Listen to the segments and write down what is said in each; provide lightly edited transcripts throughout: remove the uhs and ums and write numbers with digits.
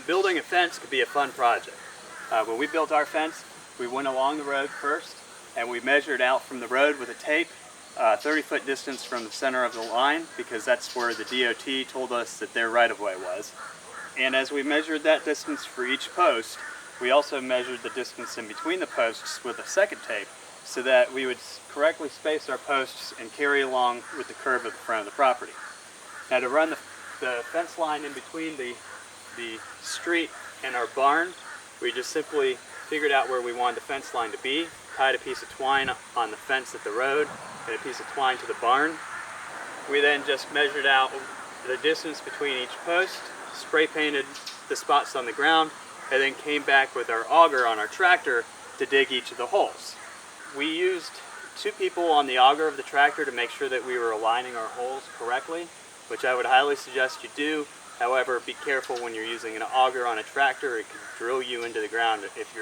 And building a fence could be a fun project. When we built our fence, we went along the road first and we measured out from the road with a tape 30-foot distance from the center of the line, because that's where the DOT told us that their right-of-way was. And as we measured that distance for each post, we also measured the distance in between the posts with a second tape, so that we would correctly space our posts and carry along with the curve of the front of the property. Now, to run the fence line in between the street and our barn, we just simply figured out where we wanted the fence line to be, tied a piece of twine on the fence at the road and a piece of twine to the barn. We then just measured out the distance between each post, spray painted the spots on the ground, and then came back with our auger on our tractor to dig each of the holes. We used 2 people on the auger of the tractor to make sure that we were aligning our holes correctly, which I would highly suggest you do. However, be careful when you're using an auger on a tractor. It can drill you into the ground if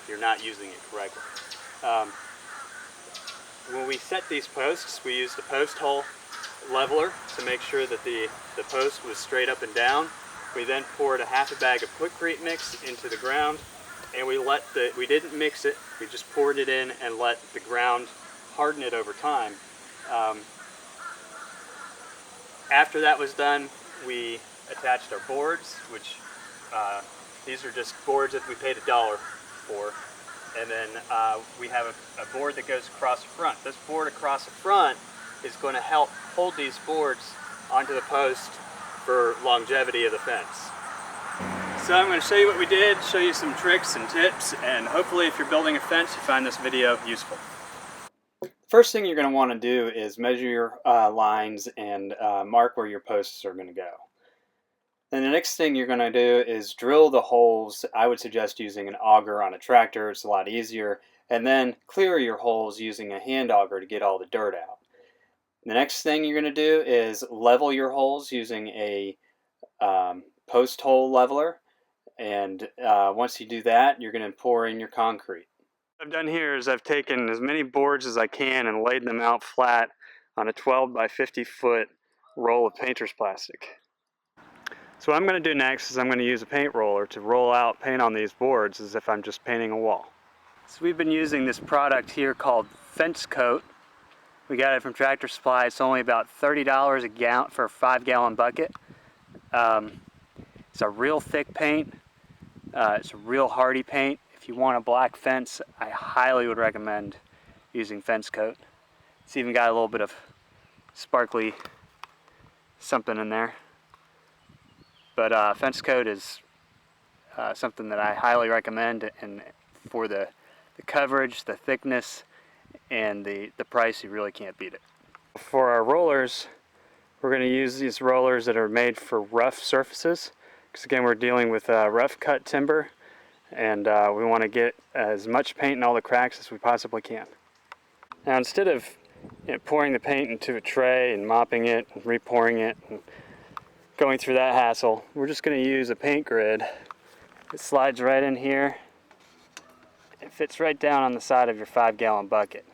you're not using it correctly. When we set these posts, we used a post hole leveler to make sure that the post was straight up and down. We then poured a half a bag of Quikrete mix into the ground, and we didn't mix it, we just poured it in and let the ground harden it over time. After that was done, we attached our boards, which these are just boards that we paid $1 for. And then we have a board that goes across the front. This board across the front is going to help hold these boards onto the post for longevity of the fence. So I'm going to show you what we did, show you some tricks and tips, and hopefully if you're building a fence, you find this video useful. First thing you're going to want to do is measure your lines and mark where your posts are going to go. Then the next thing you're going to do is drill the holes. I would suggest using an auger on a tractor. It's a lot easier. And then clear your holes using a hand auger to get all the dirt out. The next thing you're going to do is level your holes using a post hole leveler. And once you do that, you're going to pour in your concrete. What I've done here is I've taken as many boards as I can and laid them out flat on a 12 by 50 foot roll of painter's plastic. So what I'm going to do next is I'm going to use a paint roller to roll out paint on these boards as if I'm just painting a wall. So we've been using this product here called Fence Coat. We got it from Tractor Supply. It's only about $30 a gallon for a 5-gallon bucket. It's a real thick paint. It's a real hardy paint. If you want a black fence, I highly would recommend using Fence Coat. It's even got a little bit of sparkly something in there. But Fence Coat is something that I highly recommend, and for the coverage, the thickness, and the price, you really can't beat it. For our rollers, we're going to use these rollers that are made for rough surfaces, because again we're dealing with rough cut timber, and we want to get as much paint in all the cracks as we possibly can. Now, instead of pouring the paint into a tray and mopping it and repouring it and going through that hassle, we're just going to use a paint grid. It slides right in here. It fits right down on the side of your 5-gallon bucket.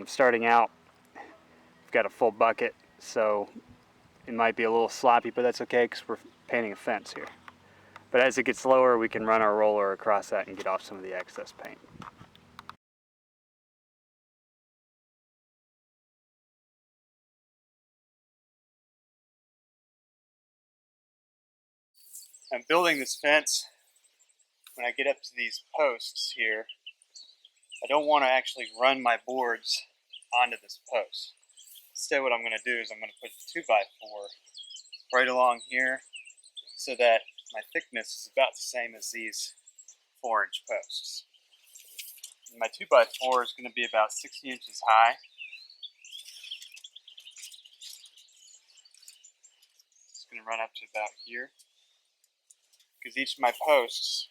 Starting out, we've got a full bucket, so it might be a little sloppy, but that's okay because we're painting a fence here. But as it gets lower, we can run our roller across that and get off some of the excess paint. I'm building this fence. When I get up to these posts here, I don't want to actually run my boards onto this post. Instead, what I'm going to do is I'm going to put the 2x4 right along here so that my thickness is about the same as these 4-inch posts. And my 2x4 is going to be about 60 inches high. It's going to run up to about here, because each of my posts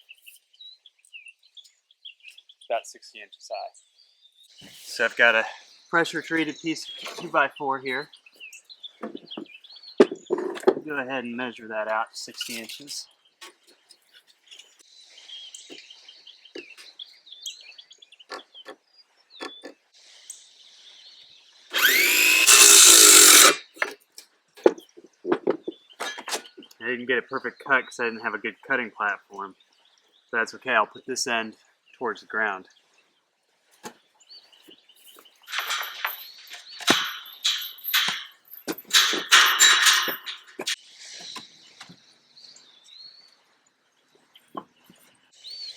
is about 60 inches high. So I've got a pressure treated piece of 2x4 here. Go ahead and measure that out to 60 inches. There you didn't get a perfect cut because I didn't have a good cutting platform. So that's okay, I'll put this end towards the ground.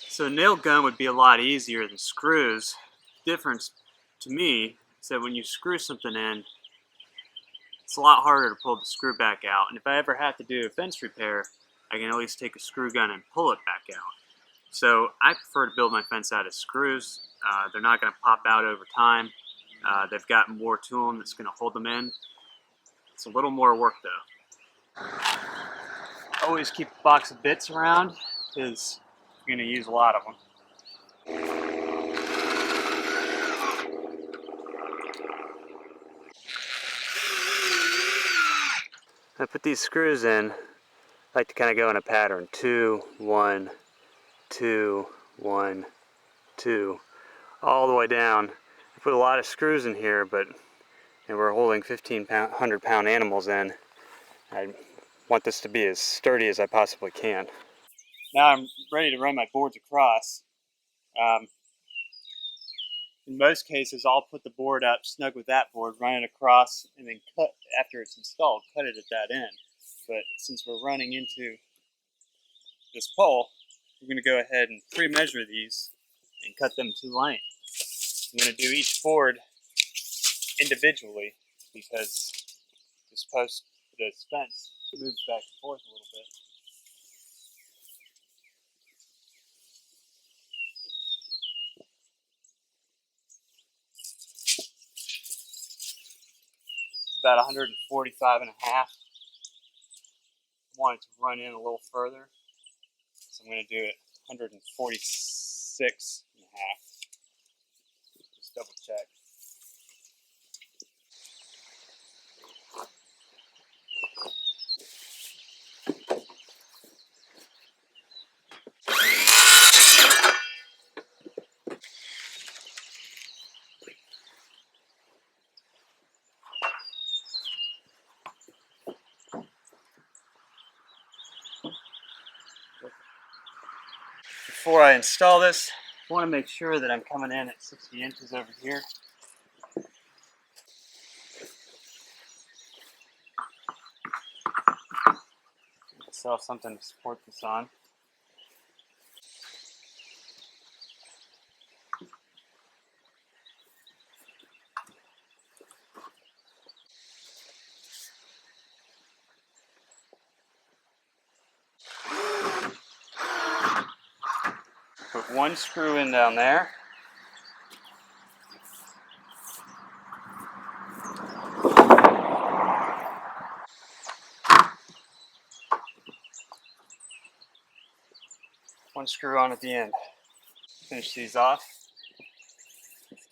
So a nail gun would be a lot easier than screws. Difference to me is that when you screw something in, it's a lot harder to pull the screw back out. And if I ever have to do a fence repair, I can at least take a screw gun and pull it back out. So I prefer to build my fence out of screws. They're not going to pop out over time. They've got more to them that's going to hold them in. It's a little more work though. Always keep a box of bits around because you're going to use a lot of them. I put these screws in. I like to kind of go in a pattern: 2, 1, 2, 1, 2, all the way down. I put a lot of screws in here, but and we're holding 1,500-pound animals in. I want this to be as sturdy as I possibly can. Now I'm ready to run my boards across. In most cases, I'll put the board up, snug with that board, run it across, and then cut after it's installed, cut it at that end. But since we're running into this pole, we're going to go ahead and pre-measure these and cut them to length. I'm going to do each board individually because this fence moves back and forth a little bit. About 145 and a half. I want it to run in a little further, so I'm going to do it 146 and a half. Just double check. Before I install this, I want to make sure that I'm coming in at 60 inches over here. Still have something to support this on. Put one screw in down there. One screw on at the end. Finish these off.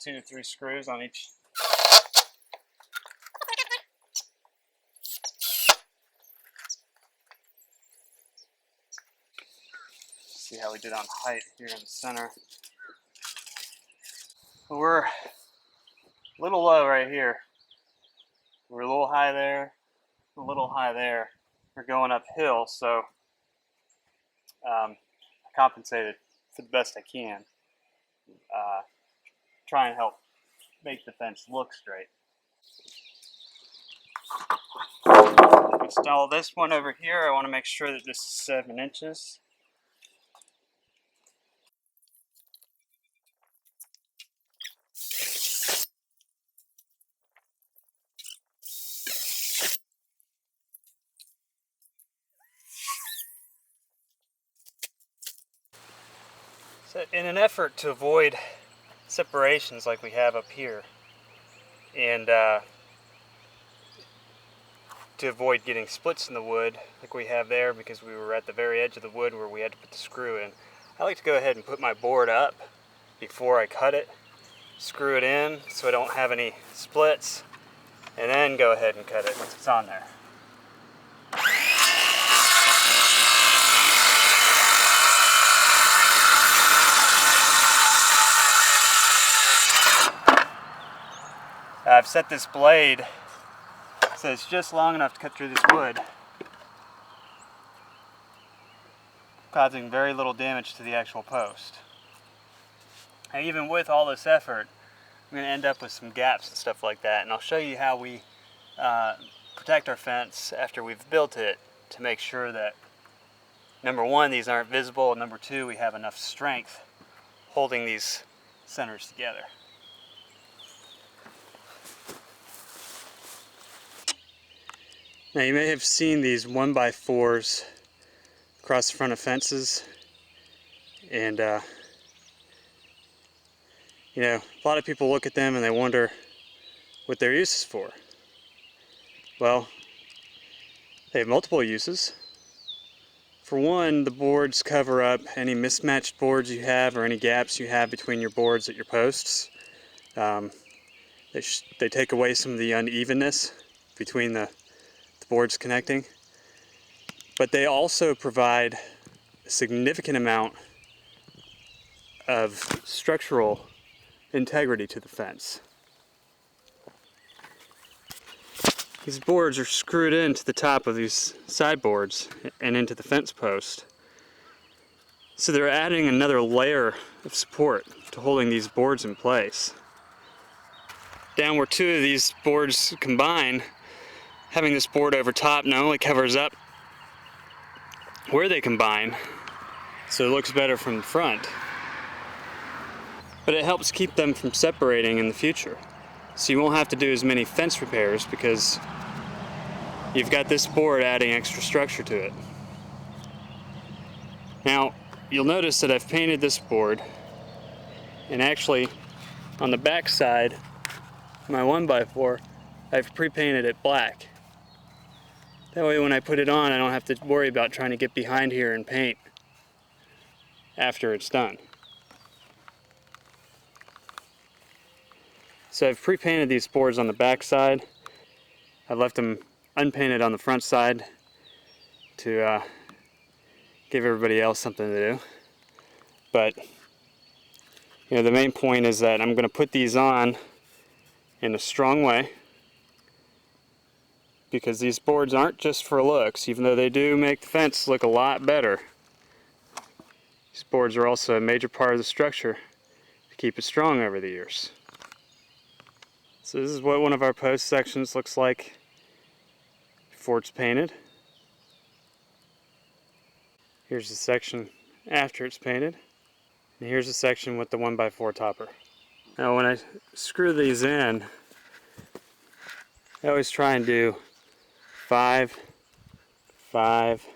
2 to 3 screws on each. See how we did on height here in the center. We're a little low right here. We're a little high there, a little high there. We're going uphill, so I compensated for the best I can. Try and help make the fence look straight. Install this one over here. I want to make sure that this is 7 inches. So in an effort to avoid separations like we have up here, and to avoid getting splits in the wood like we have there because we were at the very edge of the wood where we had to put the screw in, I like to go ahead and put my board up before I cut it, screw it in so I don't have any splits, and then go ahead and cut it once it's on there. I've set this blade so it's just long enough to cut through this wood. causing very little damage to the actual post. And even with all this effort, I'm going to end up with some gaps and stuff like that, and I'll show you how we protect our fence after we've built it to make sure that, number one, these aren't visible, and number two, we have enough strength holding these centers together. Now you may have seen these 1x4s across the front of fences, and you know, a lot of people look at them and they wonder what their use is for. Well, they have multiple uses. For one, the boards cover up any mismatched boards you have or any gaps you have between your boards at your posts. They take away some of the unevenness between the boards connecting. But they also provide a significant amount of structural integrity to the fence. These boards are screwed into the top of these sideboards and into the fence post. So they're adding another layer of support to holding these boards in place. Down where two of these boards combine, having this board over top not only covers up where they combine, so it looks better from the front, but it helps keep them from separating in the future. So you won't have to do as many fence repairs because you've got this board adding extra structure to it. Now, you'll notice that I've painted this board, and actually on the back side, my 1x4, I've pre-painted it black. That way when I put it on, I don't have to worry about trying to get behind here and paint after it's done. So I've pre-painted these boards on the back side. I've left them unpainted on the front side to give everybody else something to do. But you know, the main point is that I'm going to put these on in a strong way, because these boards aren't just for looks, even though they do make the fence look a lot better. These boards are also a major part of the structure to keep it strong over the years. So this is what one of our post sections looks like before it's painted. Here's the section after it's painted. And here's the section with the 1x4 topper. Now when I screw these in, I always try and do 5, 5,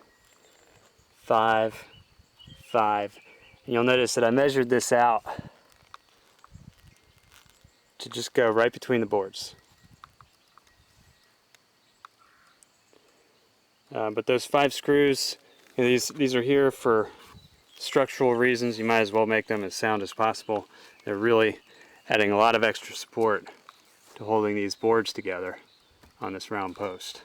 5, 5. And you'll notice that I measured this out to just go right between the boards. But those 5 screws, you know, these are here for structural reasons. You might as well make them as sound as possible. They're really adding a lot of extra support to holding these boards together on this round post.